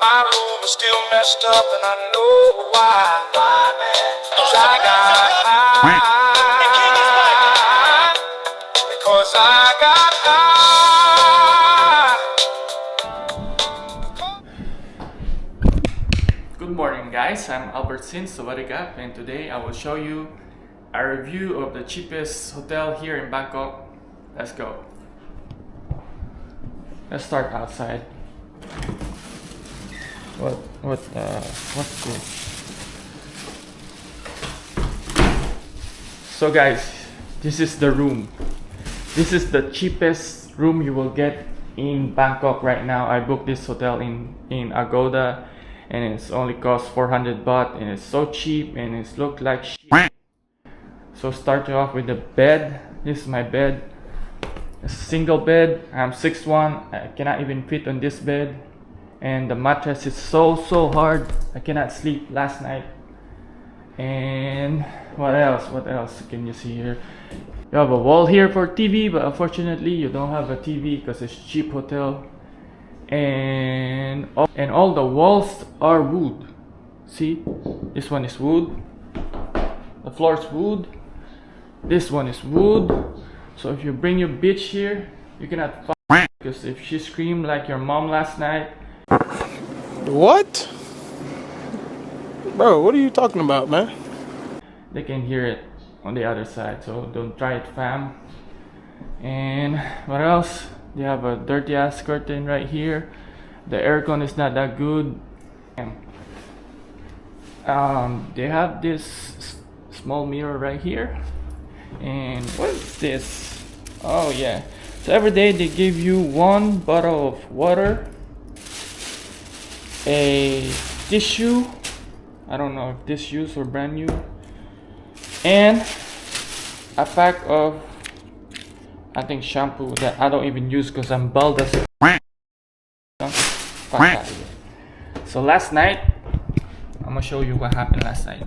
my room is still messed up, and I know why. Cause I got high. Because I got high. Good morning guys, I'm Albert Sin Sawadikap, and today I will show you a review of the cheapest hotel here in Bangkok. Let's go. Let's start outside. What's this? So guys, this is the room. This is the cheapest room you will get in Bangkok right now. I booked this hotel in Agoda, and it's only cost 400 baht, and it's so cheap and it's looked like shit. So start you off with the bed. This is my bed. A single bed. I'm 6'1". I cannot even fit on this bed, and the mattress is so hard. I cannot sleep last night. And what else can you see here? You have a wall here for TV, but unfortunately you don't have a TV because it's cheap hotel. And all the walls are wood. See, this one is wood, the floor is wood, this one is wood. So if you bring your bitch here, you cannot fuck, because if she screamed like your mom last night. What? Bro, what are you talking about, man? They can hear it on the other side, so don't try it, fam. And what else? They have a dirty ass curtain right here. The aircon is not that good. They have this small mirror right here. And what is this? Oh yeah, so every day they give you one bottle of water, a tissue, I don't know if tissues are brand new, and a pack of, I think, shampoo that I don't even use because I'm bald as a fuck out of here. So last night, I'm gonna show you what happened last night.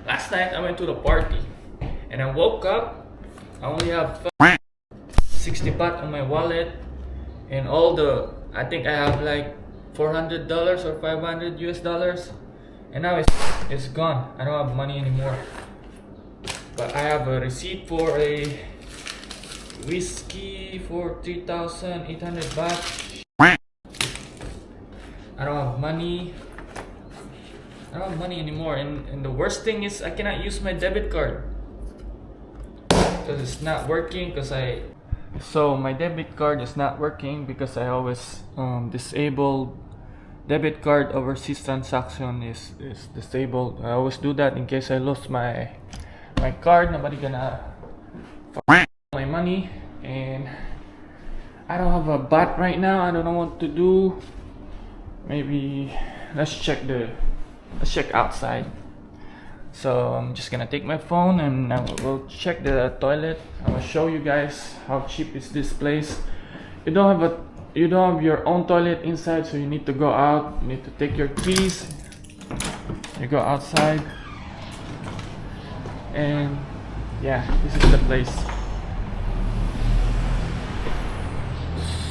Last night I went to the party and I woke up. I only have 60 baht on my wallet, and I think I have like $400 or 500 US dollars, and now it's gone. I don't have money anymore. But I have a receipt for a whiskey for 3,800 baht. I don't have money. I don't have money anymore, and the worst thing is I cannot use my debit card because it's not working. So my debit card is not working because I always disable debit card overseas transaction is disabled. I always do that in case I lost my card. Nobody gonna fuck my money, and I don't have a baht right now. I don't know what to do. Maybe let's check outside. So I'm just gonna take my phone and I will check the toilet. I'm gonna show you guys how cheap is this place. You don't have your own toilet inside, so you need to go out. You need to take your keys. You go outside, and yeah, this is the place.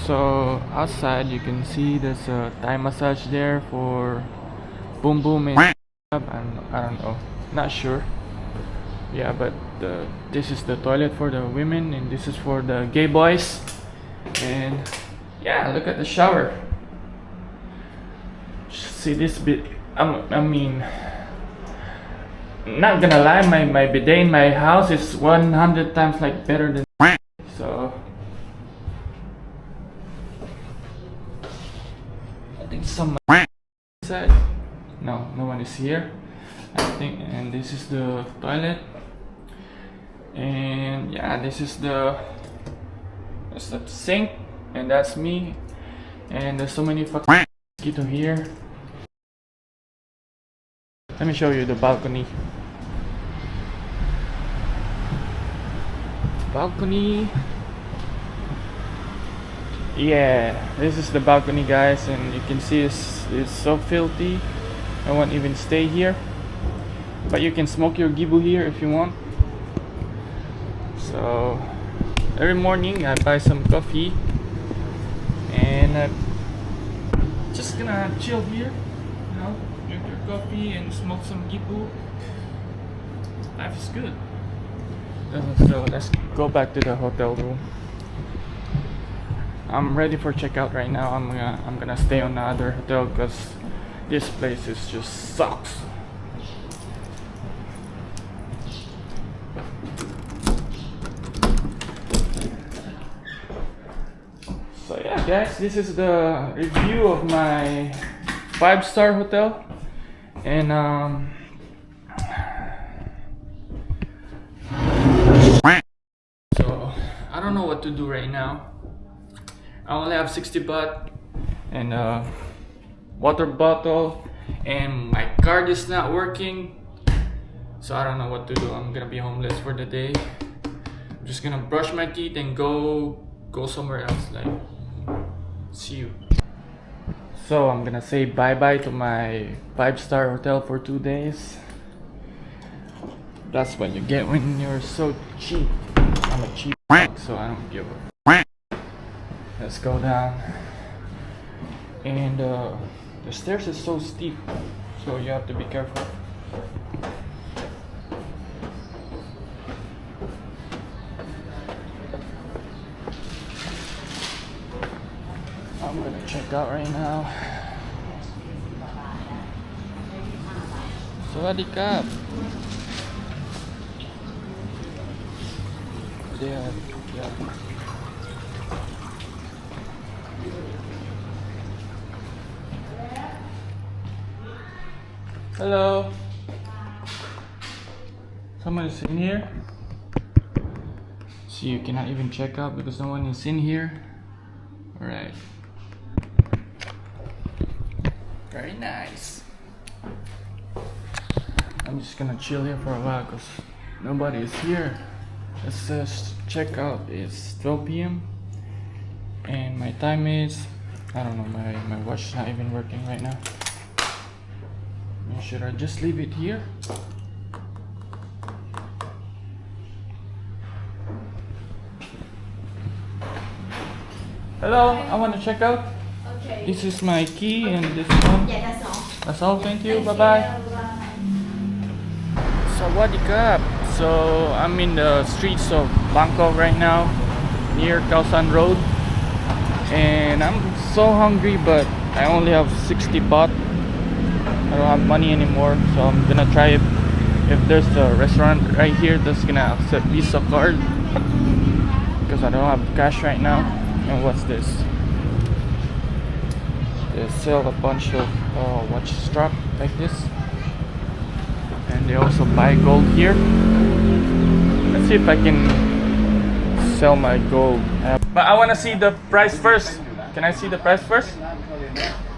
So outside you can see there's a Thai massage there for boom boom and I don't know, not sure. Yeah, but this is the toilet for the women, and this is for the gay boys. And yeah, look at the shower. See this bit. I mean, not gonna lie, my bidet in my house is 100 times like better than. So I think some inside. No one is here, I think. And this is the toilet, and yeah, that's the sink, and that's me. And there's so many fucking mosquito here. Let me show you the balcony. Yeah, this is the balcony, guys, and you can see it's so filthy. I won't even stay here, but you can smoke your gibu here if you want. So every morning I buy some coffee and I just gonna chill here, you know, drink your coffee and smoke some gipu. Life is good. So let's go back to the hotel room. I'm ready for checkout right now. I'm gonna stay on the other hotel because this place is just sucks. So yeah, guys, this is the review of my 5-star hotel, and so I don't know what to do right now. I only have 60 baht and a water bottle, and my card is not working, so I don't know what to do. I'm gonna be homeless for the day. I'm just gonna brush my teeth and go somewhere else. Like, see you. So I'm gonna say bye bye to my 5-star hotel for 2 days. That's what you get when you're so cheap. I'm a cheap so I don't give a. Let's go down. And the stairs is so steep, so you have to be careful. I'm gonna check out right now. Sawadee krap. Yeah. Hello. Someone is in here. So you cannot even check out because no one is in here. Alright. Very nice. I'm just gonna chill here for a while because nobody is here. It says checkout is 12 p.m. and my time is, I don't know, my watch is not even working right now. Should I just leave it here? Hello, I want to check out. Okay. This is my key and this one. Yeah, that's all. That's all, thank you, bye bye. Sawadee krap. So I'm in the streets of Bangkok right now, near Khao San Road, and I'm so hungry, but I only have 60 baht. I don't have money anymore, so I'm gonna try if there's a restaurant right here that's gonna accept Visa card, because I don't have cash right now. And what's this? They sell a bunch of watch strap like this, and they also buy gold here. Let's see if I can sell my gold. But I wanna see the price first. Can I see the price first?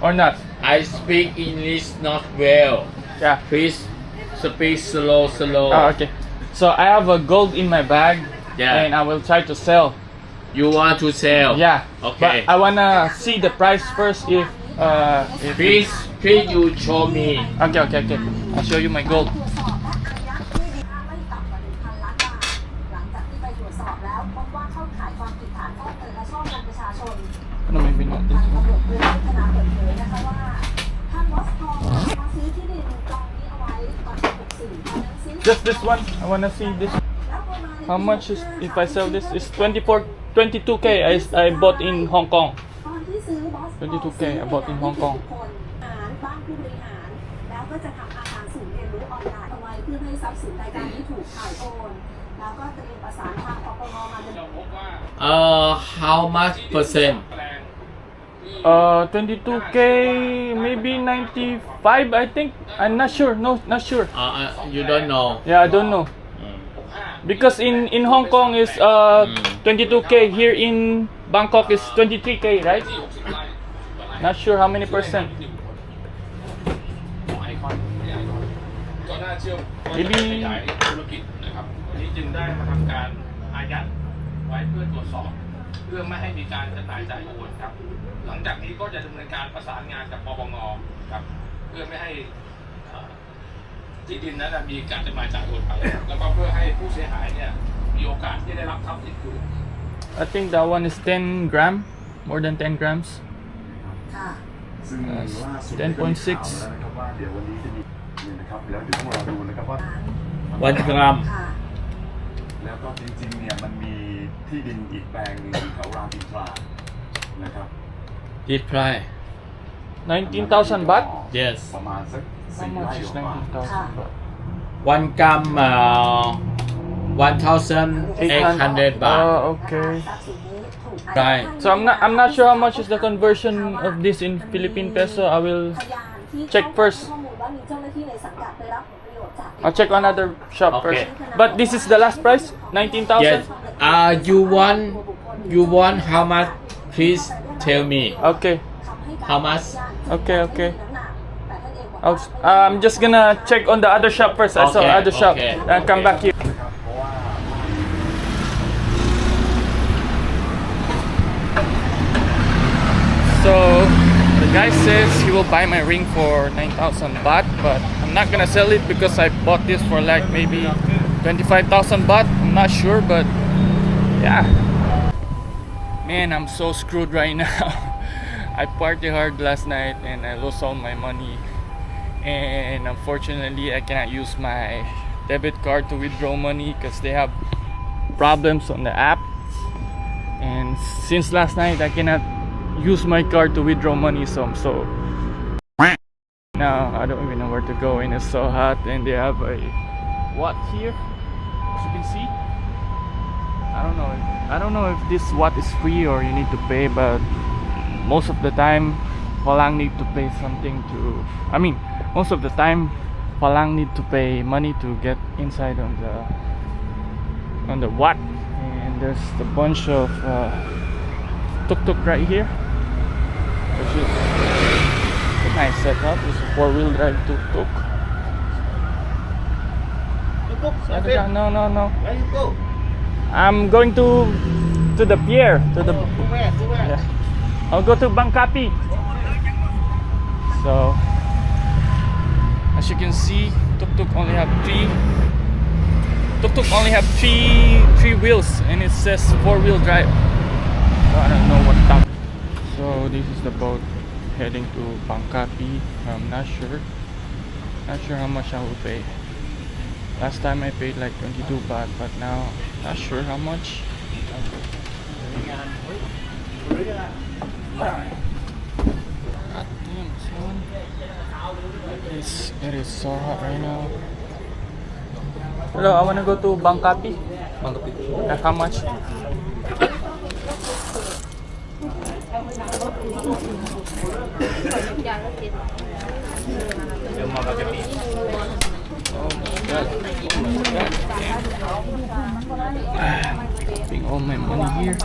Or not? I speak English not well. Yeah. Please speak slow. Oh, okay. So I have a gold in my bag. Yeah. And I will try to sell. You want to sell? Yeah. Okay. But I wanna see the price first. If Please you show me. Okay. I'll show you my gold. No, maybe not this one. Just this one. I wanna see this. How much is if I sell this? It's 22k. I bought in Hong Kong. 22k I bought in Hong Kong. How much percent? 22k, maybe 95, I think. I'm not sure. No, not sure. You don't know. Yeah, I don't know. Because in Hong Kong is 22k. Here in Bangkok is 23k, right? Not sure how many percent. Maybe ธุรกิจนะครับอันนี้จึงได้มาทำการอายัดไว้เพื่อตรวจสอบเพื่อไม่ให้มีการจำหน่ายจ่ายโอนครับหลังจากนี้ก็จะดำเนินการประสานงานกับปปงครับเพื่อไม่ให้ที่ดินนั้นมีการจำหน่ายจ่ายโอนไปแล้วก็เพื่อให้ผู้เสียหายเนี่ยมีโอกาสที่ได้รับทรัพย์สินคืน I think that one is 10 gram, more than 10 grams. ซึ่งล่าสุด 10.6 ก็มีข่าวแล้วนะครับว่าเดี๋ยววันนี้จะมีเนี่ยนะครับแล้วเดี๋ยวต้องรอดูนะครับว่า 1 gram แล้วก็จริงๆเนี่ยมันมีที่ดินอีกแปลงหนึงอยู่แถวรามอินทรานะครับ This price 19,000 baht? yes ประมาณสัก How 4 much ไร่ is กว่า 19,000 baht? 1 gram 1,800 baht okay. right So I'm not sure how much is the conversion of this in Philippine peso. I will check first. I'll check another shop Okay. first. But this is the last price? 19,000? yes you want how much please tell me Okay. how much Okay. I'm just gonna check on the other shop first. I saw Okay, other shop. okay, And come okay. back here. So the guy says he will buy my ring for 9,000 baht, but I'm not gonna sell it because I bought this for like maybe 25,000 baht. I'm not sure, but yeah. Man, I'm so screwed right now. I partied hard last night and I lost all my money. And unfortunately, I cannot use my debit card to withdraw money because they have problems on the app. And since last night, I cannot use my card to withdraw money, so I'm so now I don't even know where to go, and it's so hot. And they have a watt here, as you can see. I don't know if this watt is free or you need to pay, but most of the time Falang need to pay something to, I mean, most of the time Falang need to pay money to get inside on the watt. And there's a bunch of tuk-tuk right here, which is a nice setup. It's a 4-wheel drive tuk-tuk. No. where you go I'm going to the pier, to the yeah. I'll go to Bangkapi. So as you can see, tuk-tuk only have three wheels, and it says 4-wheel drive. So I don't know what type. So this is the boat heading to Bangkapi. I'm not sure how much I will pay. Last time I paid like 22 baht, but now not sure how much. God damn, son. It is so hot right now. Hello, I wanna go to Bangkapi. How much? Putting all my money here.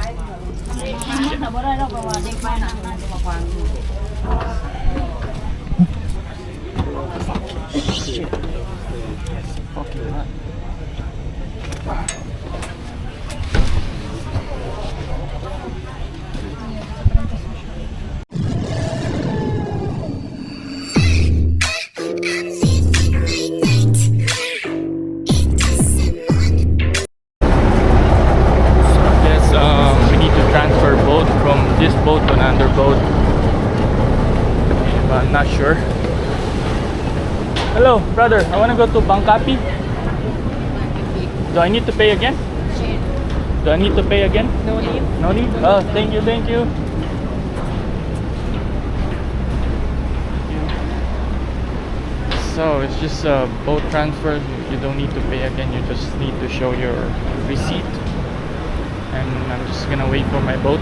Shit. It's fucking hot. We need to transfer boat from this boat to another boat. But I'm not sure. Hello, brother. I want to go to Bangkapi. Do I need to pay again? Do I need to pay again? No need. No need? Oh, thank you. So it's just a boat transfer. You don't need to pay again. You just need to show your receipt. And I'm just gonna wait for my boat.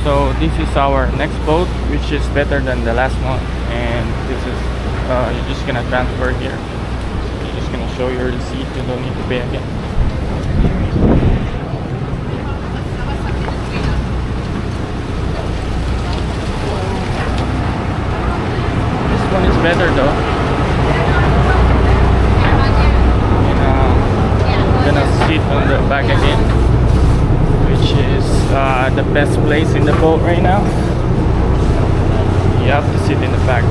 So this is our next boat, which is better than the last one. And this is you're just gonna transfer here. You're just gonna show your receipt. You don't need to pay again. This one is better though. And I'm gonna sit on the back again, which is the best place in the boat right now. You have to sit in the back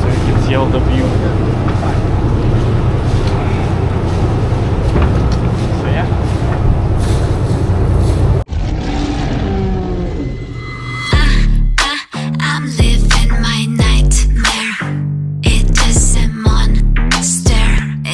so you can see all the view.